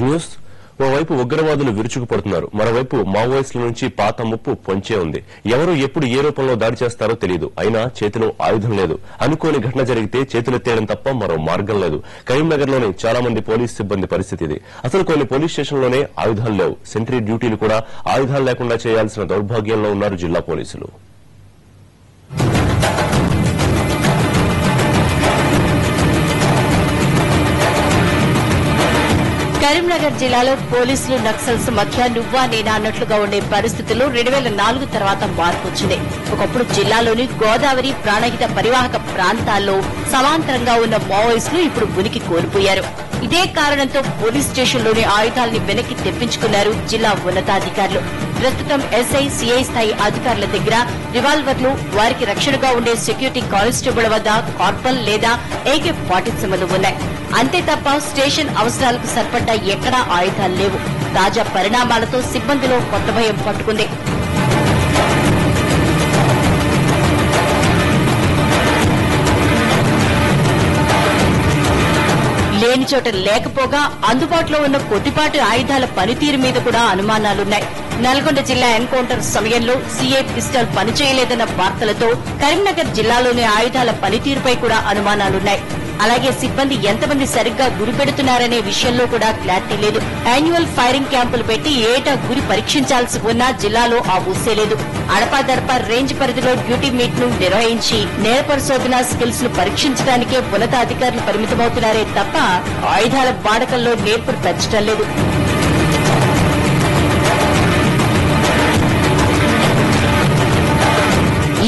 News ఓవైపు ఉగ్రవాదులు విరుచుకుపడుతున్నారు, మరోవైపు మావోయిస్టుల నుంచి పాత ముప్పు పొంచే ఉంది. ఎవరు ఎప్పుడు ఏ రూపంలో దాడి చేస్తారో తెలియదు. అయినా చేతిలో ఆయుధం లేదు. అనుకోని ఘటన జరిగితే చేతులెత్తేయడం తప్ప మరో మార్గం లేదు. కరీంనగర్లోని చాలా మంది పోలీసు సిబ్బంది పరిస్థితి ఇది. అసలు కొన్ని పోలీస్ స్టేషన్లోనే ఆయుధాలు లేవు. సెంట్రీ డ్యూటీలు కూడా ఆయుధాలు లేకుండా చేయాల్సిన దౌర్భాగ్యంలో ఉన్నారు జిల్లా పోలీసులు. కరీంనగర్ జిల్లాలో పోలీసులు నక్సల్స్ మధ్య నువ్వా నేనా అన్నట్లుగా ఉండే పరిస్థితుల్లో 2004 తర్వాత మార్పు వచ్చింది. ఒకప్పుడు జిల్లాలోని గోదావరి ప్రాణహిత పరివాహక ప్రాంతాల్లో సమాంతరంగా ఉన్న మావోయిస్టులు ఇప్పుడు ఉనికి కోల్పోయారు. ఇదే కారణంతో పోలీస్ స్టేషన్లోని ఆయుధాలని వెనక్కి తెప్పించుకున్నారు జిల్లా ఉన్నతాధికారులు. ప్రస్తుతం ఎస్ఐ, సిఐ స్థాయి అధికారుల దగ్గర రివాల్వర్లు, వారికి రక్షణగా ఉండే సెక్యూరిటీ కానిస్టేబుల్ వద్ద కార్పల్ లేదా AK-47లు ఉన్నాయి. అంతే తప్ప స్టేషన్ అవసరాలకు సరిపడ్డ ఎక్కడా ఆయుధాలు లేవు. తాజా పరిణామాలతో సిబ్బందిలో కొత్త భయం పట్టుకుంది. లేని చోట లేకపోగా అందుబాటులో ఉన్న కొద్దిపాటి ఆయుధాల పనితీరు మీద కూడా అనుమానాలున్నాయి. నల్గొండ జిల్లా ఎన్కౌంటర్ సమయంలో సీఐ పిస్టల్ పనిచేయలేదన్న వార్తలతో కరీంనగర్ జిల్లాలోని ఆయుధాల పనితీరుపై కూడా అనుమానాలున్నాయి. అలాగే సిబ్బంది ఎంతమంది సరిగ్గా గురి పెడుతున్నారనే విషయంలో కూడా క్లారిటీ లేదు. యాన్యువల్ ఫైరింగ్ క్యాంపులు పెట్టి ఏటా గురి పరీక్షించాల్సి ఉన్నా జిల్లాలో ఆ ఊసేలేదు. అడపాదడపా రేంజ్ పరిధిలో డ్యూటీ మీట్ ను నిర్వహించి నేర పరిశోధన స్కిల్స్ ను పరీక్షించడానికే ఉన్నతాధికారులు పరిమితమవుతున్నారే తప్ప ఆయుధాల వాడకంలో నేర్పులు పెంచడం లేదు.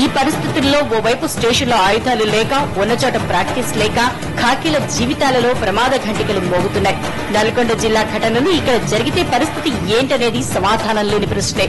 ఈ పరిస్థితుల్లో ఓవైపు స్టేషన్లో ఆయుధాలు లేక, ఉన్నచోట ప్రాక్టీస్ లేక ఖాకీల జీవితాలలో ప్రమాద ఘంటికలు మోగుతున్నాయి. నల్గొండ జిల్లా ఘటనలు ఇక్కడ జరిగితే పరిస్థితి ఏంటనేది సమాధానం లేని ప్రశ్నే.